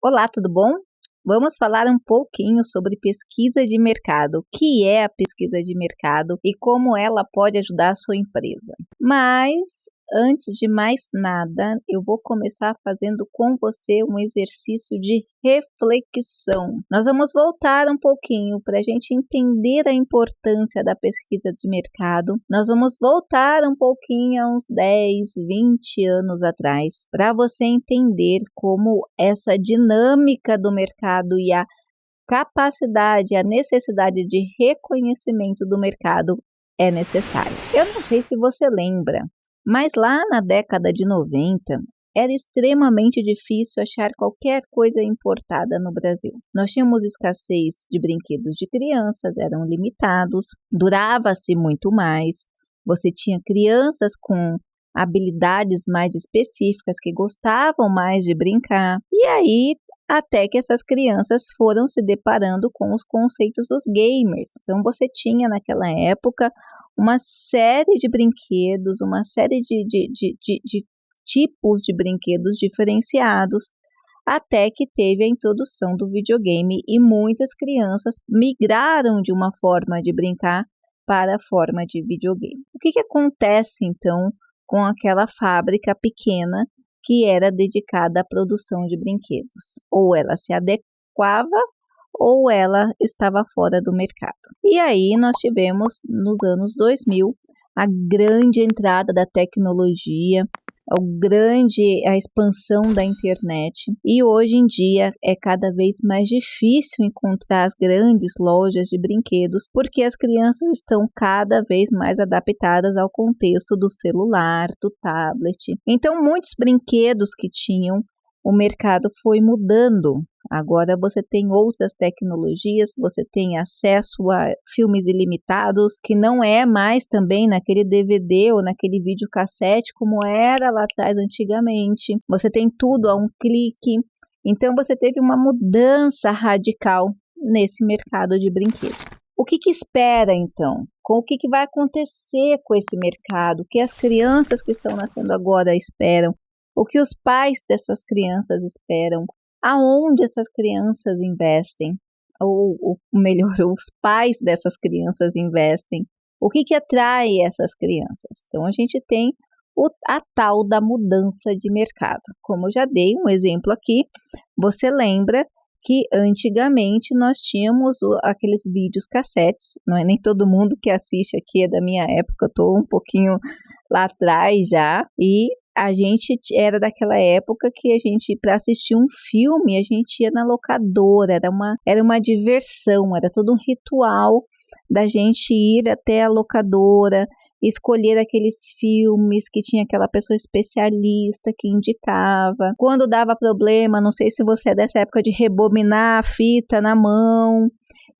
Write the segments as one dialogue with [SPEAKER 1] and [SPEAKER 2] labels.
[SPEAKER 1] Olá, tudo bom? Vamos falar um pouquinho sobre pesquisa de mercado. O que é a pesquisa de mercado e como ela pode ajudar a sua empresa. Mas, antes de mais nada, eu vou começar fazendo com você um exercício de reflexão. Nós vamos voltar um pouquinho para a gente entender a importância da pesquisa de mercado. Nós vamos voltar um pouquinho a uns 10, 20 anos atrás, para você entender como essa dinâmica do mercado e a capacidade, a necessidade de reconhecimento do mercado é necessária. Eu não sei se você lembra, mas lá na década de 90, era extremamente difícil achar qualquer coisa importada no Brasil. Nós tínhamos escassez de brinquedos de crianças, eram limitados, durava-se muito mais, você tinha crianças com habilidades mais específicas que gostavam mais de brincar, e aí até que essas crianças foram se deparando com os conceitos dos gamers. Então você tinha naquela época uma série de brinquedos, uma série de tipos de brinquedos diferenciados, até que teve a introdução do videogame e muitas crianças migraram de uma forma de brincar para a forma de videogame. O que acontece então com aquela fábrica pequena que era dedicada à produção de brinquedos? Ou ela se adequava ou ela estava fora do mercado. E aí nós tivemos nos anos 2000 a grande entrada da tecnologia, a expansão da internet, e hoje em dia é cada vez mais difícil encontrar as grandes lojas de brinquedos porque as crianças estão cada vez mais adaptadas ao contexto do celular, do tablet. Então muitos brinquedos que tinham, o mercado foi mudando. Agora você tem outras tecnologias, você tem acesso a filmes ilimitados, que não é mais também naquele DVD ou naquele videocassete como era lá atrás antigamente. Você tem tudo a um clique. Então você teve uma mudança radical nesse mercado de brinquedos. O que espera então? O que vai acontecer com esse mercado? O que as crianças que estão nascendo agora esperam? O que os pais dessas crianças esperam? Aonde essas crianças investem? Ou melhor, os pais dessas crianças investem? O que atrai essas crianças? Então, a gente tem a tal da mudança de mercado. Como eu já dei um exemplo aqui, você lembra que antigamente nós tínhamos aqueles vídeos cassetes, não é nem todo mundo que assiste aqui é da minha época, eu estou um pouquinho lá atrás já, e a gente era daquela época que a gente, para assistir um filme, a gente ia na locadora, era uma diversão, era todo um ritual da gente ir até a locadora, escolher aqueles filmes que tinha aquela pessoa especialista que indicava. Quando dava problema, não sei se você é dessa época de rebobinar a fita na mão,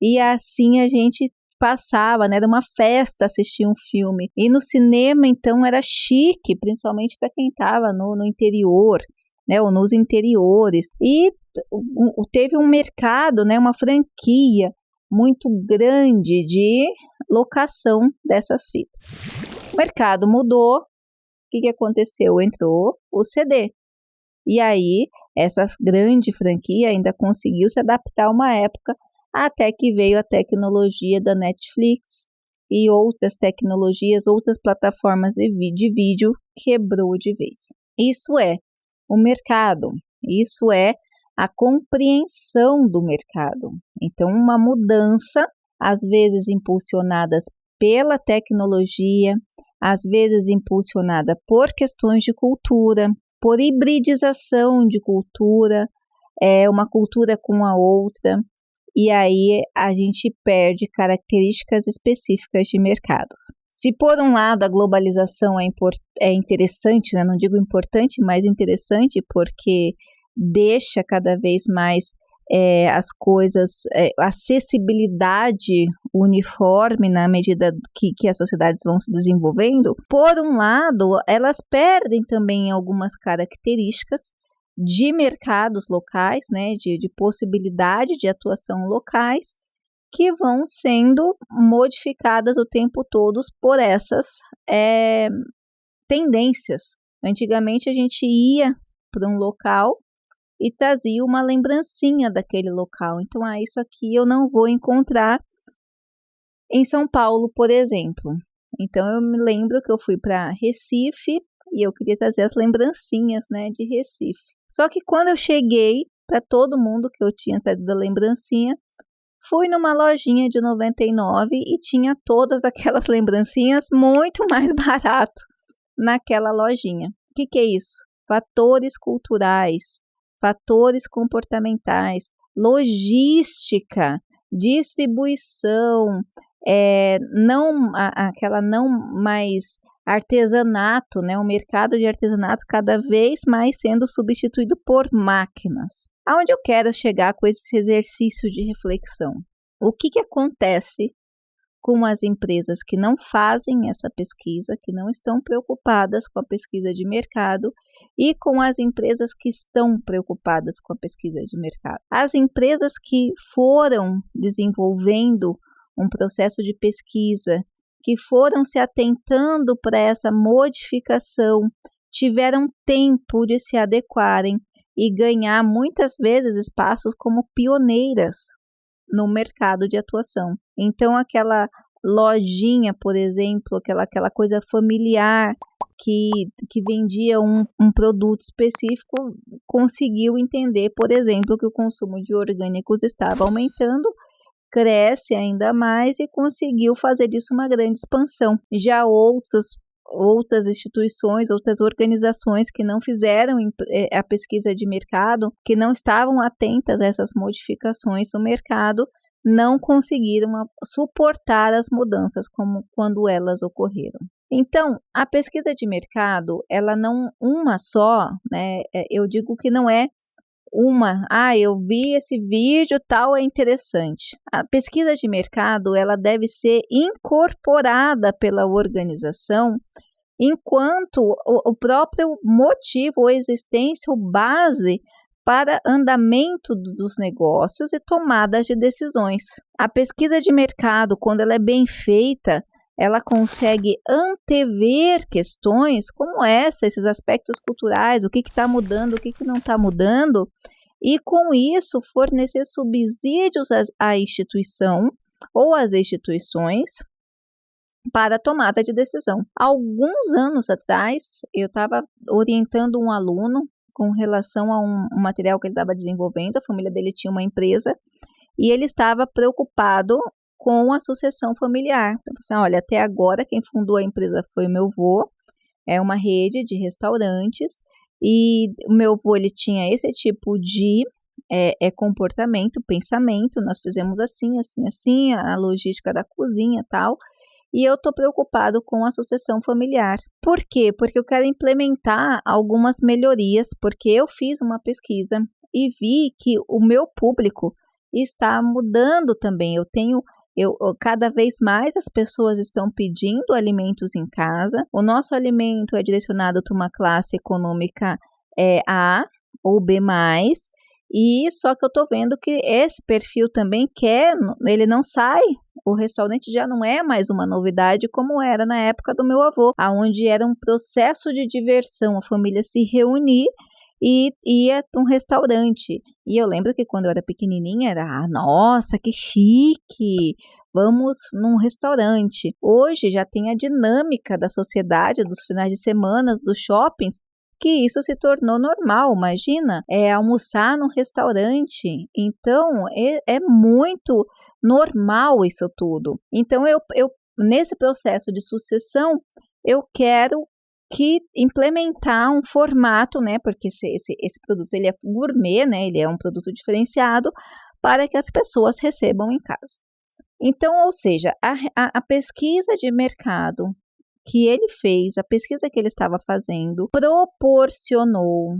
[SPEAKER 1] e assim a gente passava, né? Era uma festa assistir um filme. E no cinema, então, era chique, principalmente para quem estava no interior, né? Ou nos interiores. E teve um mercado, né? Uma franquia muito grande de locação dessas fitas. O mercado mudou. O que aconteceu? Entrou o CD. E aí, essa grande franquia ainda conseguiu se adaptar a uma época, até que veio a tecnologia da Netflix e outras tecnologias, outras plataformas de vídeo, quebrou de vez. Isso é o mercado, isso é a compreensão do mercado. Então, uma mudança, às vezes impulsionadas pela tecnologia, às vezes impulsionada por questões de cultura, por hibridização de cultura, uma cultura com a outra, e aí a gente perde características específicas de mercados. Se por um lado a globalização é interessante, né? Não digo importante, mas interessante, porque deixa cada vez mais as coisas, acessibilidade uniforme na medida que as sociedades vão se desenvolvendo. Por um lado, elas perdem também algumas características de mercados locais, né, de possibilidade de atuação locais, que vão sendo modificadas o tempo todo por essas tendências. Antigamente a gente ia para um local e trazia uma lembrancinha daquele local. Então, isso aqui eu não vou encontrar em São Paulo, por exemplo. Então, eu me lembro que eu fui para Recife e eu queria trazer as lembrancinhas, né, de Recife. Só que quando eu cheguei, para todo mundo que eu tinha trazido a lembrancinha, fui numa lojinha de 99 e tinha todas aquelas lembrancinhas muito mais barato naquela lojinha. O que é isso? Fatores culturais, fatores comportamentais, logística, distribuição, aquela não mais artesanato, né? O mercado de artesanato cada vez mais sendo substituído por máquinas. Aonde eu quero chegar com esse exercício de reflexão? O que acontece com as empresas que não fazem essa pesquisa, que não estão preocupadas com a pesquisa de mercado, e com as empresas que estão preocupadas com a pesquisa de mercado? As empresas que foram desenvolvendo um processo de pesquisa, que foram se atentando para essa modificação, tiveram tempo de se adequarem e ganhar muitas vezes espaços como pioneiras no mercado de atuação. Então, aquela lojinha, por exemplo, aquela coisa familiar que vendia um produto específico, conseguiu entender, por exemplo, que o consumo de orgânicos estava aumentando, cresce ainda mais e conseguiu fazer disso uma grande expansão. Já outras instituições, outras organizações que não fizeram a pesquisa de mercado, que não estavam atentas a essas modificações no mercado, não conseguiram suportar as mudanças como quando elas ocorreram. Então, a pesquisa de mercado, ela não uma só, né? Eu digo que não é eu vi esse vídeo, tal, é interessante. A pesquisa de mercado, ela deve ser incorporada pela organização enquanto o próprio motivo ou existência ou base para andamento dos negócios e tomadas de decisões. A pesquisa de mercado, quando ela é bem feita, ela consegue antever questões como esses aspectos culturais, o que está mudando, o que não está mudando, e com isso fornecer subsídios à instituição ou às instituições para a tomada de decisão. Alguns anos atrás, eu estava orientando um aluno com relação a um material que ele estava desenvolvendo. A família dele tinha uma empresa e ele estava preocupado com a sucessão familiar. Então, assim, olha, até agora quem fundou a empresa foi o meu avô, é uma rede de restaurantes, e o meu avô ele tinha esse tipo de comportamento, pensamento, nós fizemos assim, assim, assim, a logística da cozinha e tal, e eu estou preocupado com a sucessão familiar. Por quê? Porque eu quero implementar algumas melhorias, porque eu fiz uma pesquisa e vi que o meu público está mudando também. Cada vez mais as pessoas estão pedindo alimentos em casa. O nosso alimento é direcionado para uma classe econômica A ou B+, e só que eu estou vendo que esse perfil também ele não sai. O restaurante já não é mais uma novidade como era na época do meu avô, onde era um processo de diversão, a família se reunir e ia para um restaurante. E eu lembro que quando eu era pequenininha era, nossa, que chique, vamos num restaurante. Hoje já tem a dinâmica da sociedade, dos finais de semana, dos shoppings, que isso se tornou normal. Imagina, almoçar num restaurante. Então, é muito normal isso tudo. Então, eu nesse processo de sucessão, eu quero implementar um formato, né, porque esse produto ele é gourmet, né, ele é um produto diferenciado para que as pessoas recebam em casa. Então, ou seja, a pesquisa de mercado que ele fez, a pesquisa que ele estava fazendo, proporcionou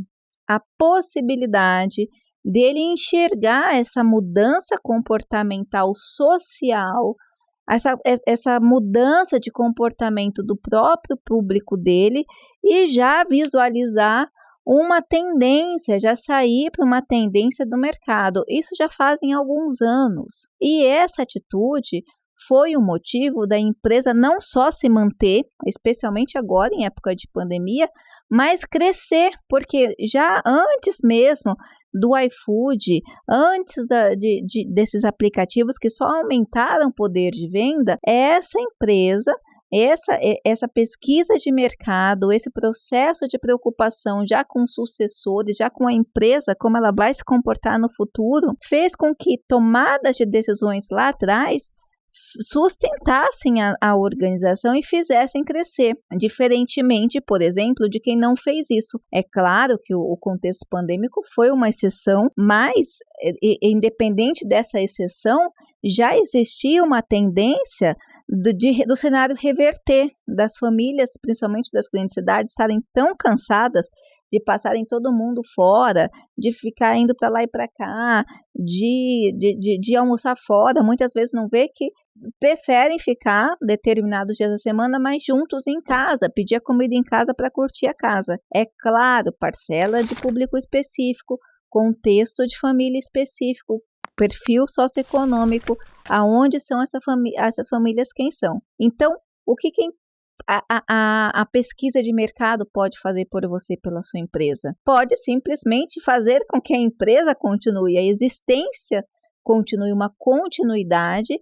[SPEAKER 1] a possibilidade dele enxergar essa mudança comportamental social, essa mudança de comportamento do próprio público dele e já visualizar uma tendência, já sair para uma tendência do mercado. Isso já fazem alguns anos. E essa atitude foi o motivo da empresa não só se manter, especialmente agora em época de pandemia, mas crescer, porque já antes mesmo do iFood, antes desses aplicativos que só aumentaram o poder de venda, essa empresa, essa pesquisa de mercado, esse processo de preocupação já com os sucessores, já com a empresa, como ela vai se comportar no futuro, fez com que tomadas de decisões lá atrás sustentassem a organização e fizessem crescer, diferentemente, por exemplo, de quem não fez isso. É claro que o contexto pandêmico foi uma exceção, mas, independente dessa exceção, já existia uma tendência do cenário reverter, das famílias, principalmente das grandes cidades, estarem tão cansadas de passarem todo mundo fora, de ficar indo para lá e para cá, de almoçar fora, muitas vezes não vê que preferem ficar determinados dias da semana mais juntos em casa, pedir a comida em casa para curtir a casa. É claro, parcela de público específico, contexto de família específico, perfil socioeconômico, aonde são essas famílias, quem são. Então, o que a pesquisa de mercado pode fazer por você, pela sua empresa? Pode simplesmente fazer com que a empresa continue, a existência continue, uma continuidade,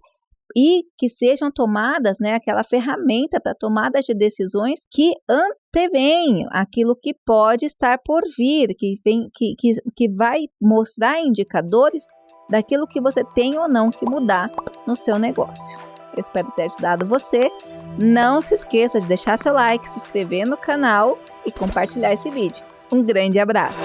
[SPEAKER 1] e que sejam tomadas, aquela ferramenta para tomadas de decisões que antevêm aquilo que pode estar por vir, que vai mostrar indicadores daquilo que você tem ou não que mudar no seu negócio. Eu espero ter ajudado você. Não se esqueça de deixar seu like, se inscrever no canal e compartilhar esse vídeo. Um grande abraço!